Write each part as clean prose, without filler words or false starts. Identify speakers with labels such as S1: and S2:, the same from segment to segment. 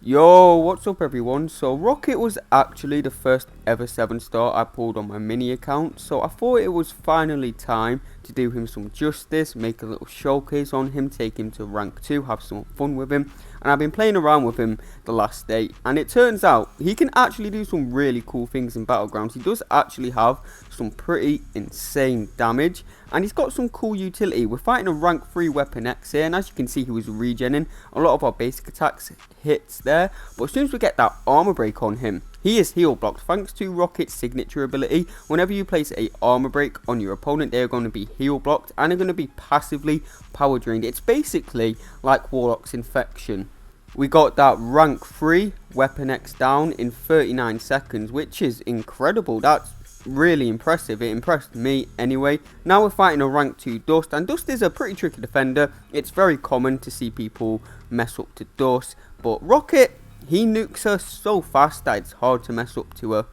S1: Yo, what's up everyone? So Rocket was actually the first ever 7-star I pulled on my mini account, so I thought it was finally time to do him some justice, make a little showcase on him, take him to rank 2, have some fun with him. And I've been playing around with him the last day, and it turns out he can actually do some really cool things in Battlegrounds. He does actually have some pretty insane damage, and he's got some cool utility. We're fighting a rank 3 weapon X here, and as you can see, he was regenning a lot of our basic attacks hits there. But as soon as we get that armor break on him, he is heal blocked thanks to Rocket's signature ability. Whenever you place a armor break on your opponent, they're going to be heal blocked and are going to be passively power drained. It's basically like Warlock's infection. We got that rank 3 weapon X down in 39 seconds, which is incredible. That's really impressive. It impressed me anyway. Now we're fighting a rank 2 Dust, and Dust is a pretty tricky defender. It's very common to see people mess up to Dust, but Rocket, he nukes her so fast that it's hard to mess up to her.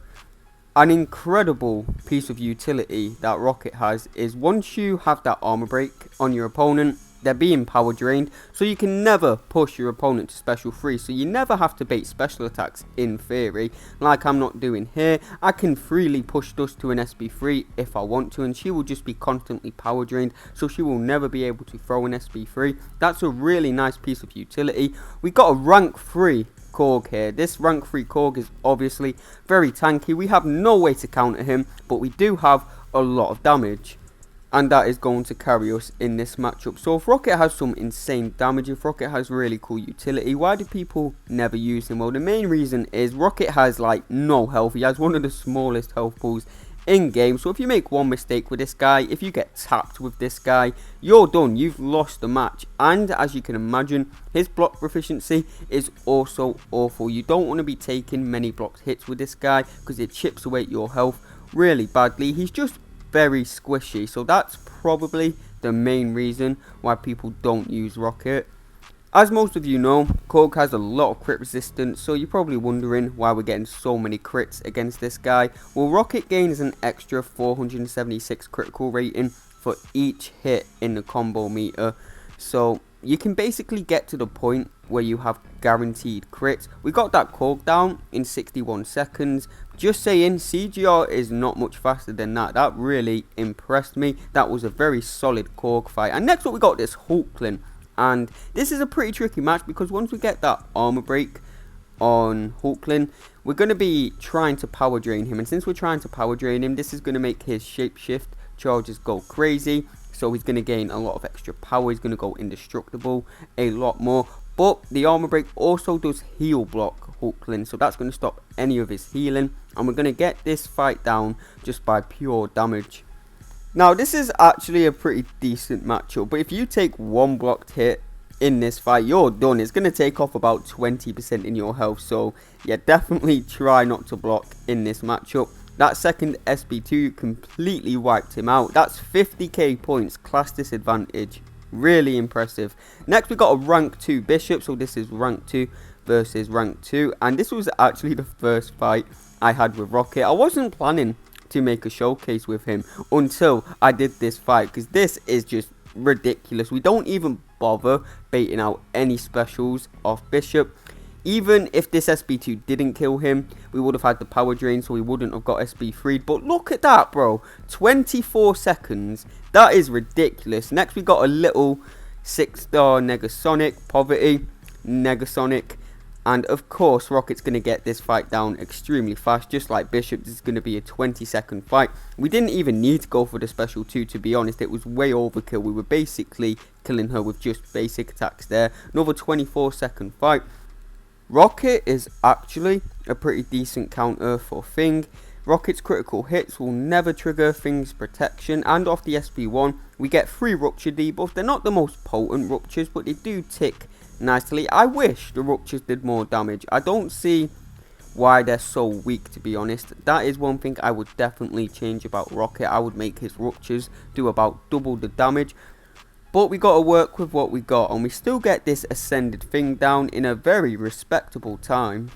S1: An incredible piece of utility that Rocket has is once you have that armor break on your opponent, they're being power drained, so you can never push your opponent to special 3, so you never have to bait special attacks in theory, like I'm not doing here. I can freely push Dust to an SB3 if I want to, and she will just be constantly power drained, so she will never be able to throw an SB3. That's a really nice piece of utility. We got a rank 3 Korg here. This rank 3 Korg is obviously very tanky. We have no way to counter him, but we do have a lot of damage, and that is going to carry us in this matchup. So if Rocket has some insane damage, if Rocket has really cool utility, why do people never use him? Well, the main reason is Rocket has like no health. He has one of the smallest health pools in game, so if you make one mistake with this guy, if you get tapped with this guy, you're done. You've lost the match. And as you can imagine, his block proficiency is also awful. You don't want to be taking many blocked hits with this guy because it chips away your health really badly. He's just very squishy, so that's probably the main reason why people don't use Rocket. As most of you know, Korg has a lot of crit resistance, so you're probably wondering why we're getting so many crits against this guy. Well, Rocket gains an extra 476 critical rating for each hit in the combo meter, so you can basically get to the point where you have guaranteed crits. We got that Korg down in 61 seconds. Just saying, CGR is not much faster than that. That really impressed me. That was a very solid Korg fight. And next up we got this Hulkling. And this is a pretty tricky match because once we get that armor break on Hulkling, we're going to be trying to power drain him. And since we're trying to power drain him, this is going to make his shapeshift charges go crazy. So he's going to gain a lot of extra power. He's going to go indestructible a lot more. But the armor break also does heal block Hulkling, so that's going to stop any of his healing. And we're going to get this fight down just by pure damage. Now this is actually a pretty decent matchup, but if you take one blocked hit in this fight, you're done. It's going to take off about 20% in your health, so yeah, definitely try not to block in this matchup. That second SB2 completely wiped him out. That's 50k points, class disadvantage. Really impressive. Next we got a rank 2 Bishop, so this is rank 2 versus rank 2, and this was actually the first fight I had with Rocket. I wasn't planning to make a showcase with him until I did this fight, because this is just ridiculous. We don't even bother baiting out any specials off Bishop. Even if this SB2 didn't kill him, we would have had the power drain, so we wouldn't have got SB3'd. But look at that, bro. 24 seconds. That is ridiculous. Next, we got a little 6-star Negasonic, Poverty, Negasonic. And of course, Rocket's going to get this fight down extremely fast. Just like Bishop, this is going to be a 20-second fight. We didn't even need to go for the special 2, to be honest. It was way overkill. We were basically killing her with just basic attacks there. Another 24-second fight. Rocket is actually a pretty decent counter for Thing. Rocket's critical hits will never trigger Thing's protection, and off the SB1 we get 3 rupture debuffs. They're not the most potent ruptures, but they do tick nicely. I wish the ruptures did more damage. I don't see why they're so weak, to be honest. That is one thing I would definitely change about Rocket. I would make his ruptures do about double the damage. But we got to work with what we got, and we still get this ascended Thing down in a very respectable time.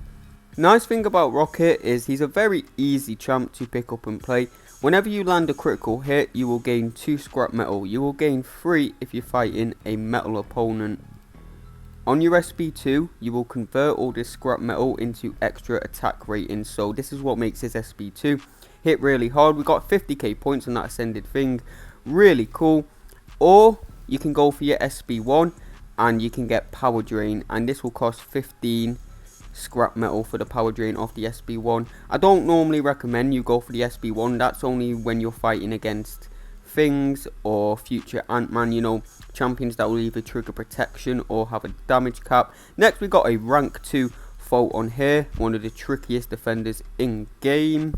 S1: Nice thing about Rocket is he's a very easy champ to pick up and play. Whenever you land a critical hit, you will gain 2 scrap metal. You will gain 3 if you're fighting a metal opponent. On your SB2, you will convert all this scrap metal into extra attack rating. So this is what makes this SB2 hit really hard. We got 50k points on that ascended thing. Really cool. Or you can go for your SB1 and you can get power drain, and this will cost 15 scrap metal for the power drain of the SB1. I don't normally recommend you go for the SB1. That's only when you're fighting against things or future Ant-Man, you know, champions that will either trigger protection or have a damage cap. Next we got a rank 2 Photon here, one of the trickiest defenders in game.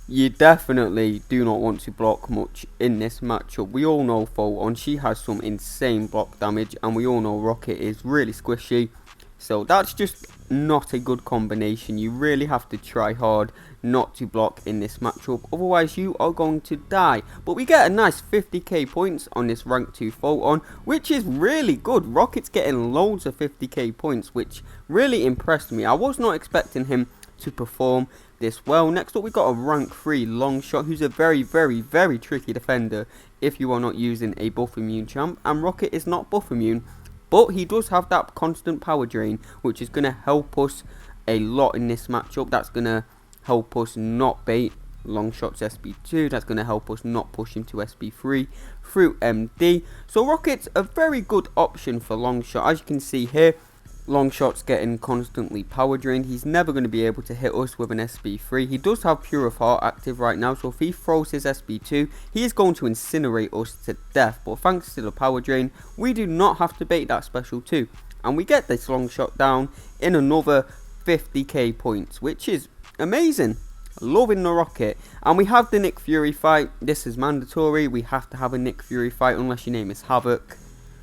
S1: You definitely do not want to block much in this matchup. We all know Photon, she has some insane block damage, and we all know Rocket is really squishy. So that's just not a good combination. You really have to try hard not to block in this matchup, otherwise you are going to die. But we get a nice 50k points on this rank 2 Photon, which is really good. Rocket's getting loads of 50k points, which really impressed me. I was not expecting him to perform this well. Next up we got a rank 3 Longshot, who's a very tricky defender if you are not using a buff immune champ, and Rocket is not buff immune. But he does have that constant power drain, which is going to help us a lot in this matchup. That's going to help us not bait Longshot's SB2. That's going to help us not push him to SB3 through MD. So Rocket's a very good option for Longshot. As you can see here, Longshot's getting constantly power drained. He's never going to be able to hit us with an SB3. He does have Pure of Heart active right now, so if he throws his SB2, he is going to incinerate us to death. But thanks to the power drain, we do not have to bait that special 2. And we get this Longshot down in another 50k points, which is amazing. Loving the Rocket. And we have the Nick Fury fight. This is mandatory. We have to have a Nick Fury fight unless your name is Havoc.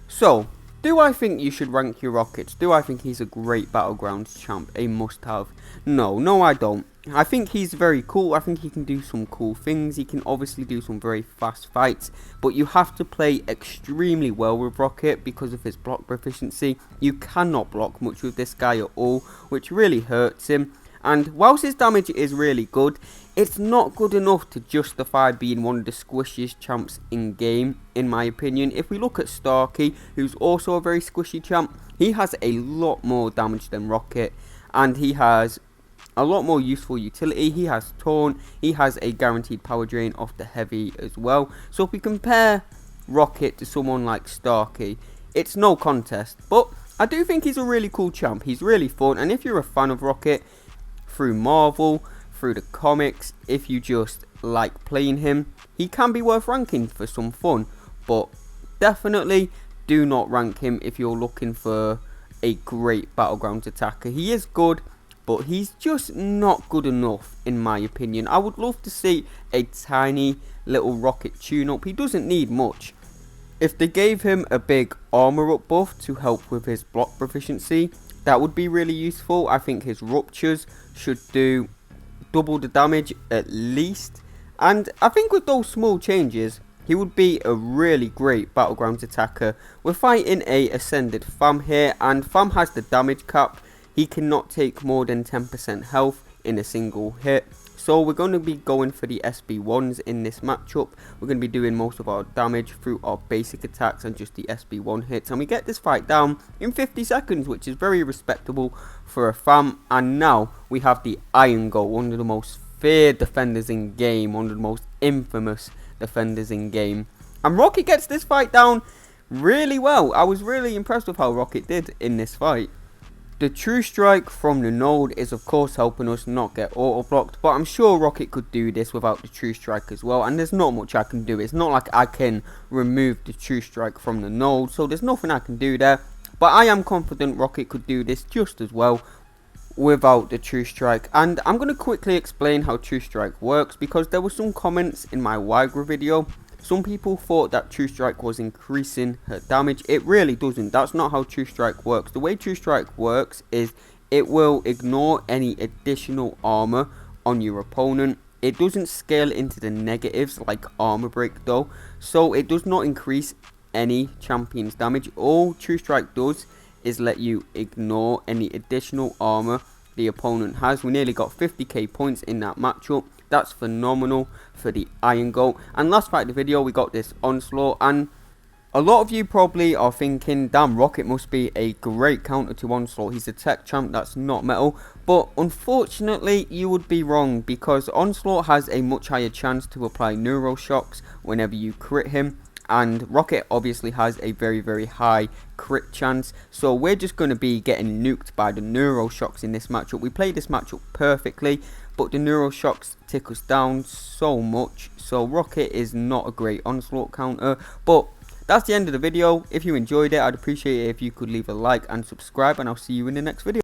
S1: So, do I think you should rank your Rockets? Do I think he's a great Battlegrounds champ, a must-have? No, I don't. I think he's very cool. I think he can do some cool things. He can obviously do some very fast fights, but you have to play extremely well with Rocket because of his block proficiency. You cannot block much with this guy at all, which really hurts him. And whilst his damage is really good, it's not good enough to justify being one of the squishiest champs in game, in my opinion. If we look at Starkey, who's also a very squishy champ, he has a lot more damage than Rocket, and he has a lot more useful utility. He has Taunt, he has a guaranteed power drain off the heavy as well. So if we compare Rocket to someone like Starkey, it's no contest. But I do think he's a really cool champ. He's really fun, and if you're a fan of Rocket, through Marvel, through the comics, if you just like playing him, he can be worth ranking for some fun. But definitely do not rank him if you're looking for a great Battlegrounds attacker. He is good, but he's just not good enough in my opinion. I would love to see a tiny little Rocket tune-up. He doesn't need much. If they gave him a big armor up buff to help with his block proficiency, that would be really useful. I think his ruptures should do double the damage at least. And I think with those small changes, he would be a really great Battlegrounds attacker. We're fighting a Ascended Fam here, and Fam has the damage cap. He cannot take more than 10% health in a single hit. So we're going to be going for the SB1s in this matchup. We're going to be doing most of our damage through our basic attacks and just the SB1 hits. And we get this fight down in 50 seconds, which is very respectable for a Fam. And now we have the Iron Goat, one of the most feared defenders in game, one of the most infamous defenders in game. And Rocket gets this fight down really well. I was really impressed with how Rocket did in this fight. The True Strike from the node is of course helping us not get auto blocked, but I'm sure Rocket could do this without the True Strike as well, and there's not much I can do. It's not like I can remove the True Strike from the node, so there's nothing I can do there, but I am confident Rocket could do this just as well without the True Strike. And I'm going to quickly explain how True Strike works, because there were some comments in my Wigra video. Some people thought that True Strike was increasing her damage. It really doesn't. That's not how True Strike works. The way True Strike works is it will ignore any additional armor on your opponent. It doesn't scale into the negatives like armor break though. So it does not increase any champion's damage. All True Strike does is let you ignore any additional armor the opponent has. We nearly got 50k points in that matchup. That's phenomenal for the Iron Goat. And last fight of the video, we got this Onslaught, and A lot of you probably are thinking, damn, Rocket must be a great counter to Onslaught. He's a tech champ that's not metal. But unfortunately, you would be wrong, because Onslaught has a much higher chance to apply Neuro Shocks whenever you crit him. And Rocket obviously has a very high crit chance. So we're just going to be getting nuked by the Neuro Shocks in this matchup. We played this matchup perfectly, but the Neuro Shocks tick us down so much. So Rocket is not a great Onslaught counter. But that's the end of the video. If you enjoyed it, I'd appreciate it if you could leave a like and subscribe, and I'll see you in the next video.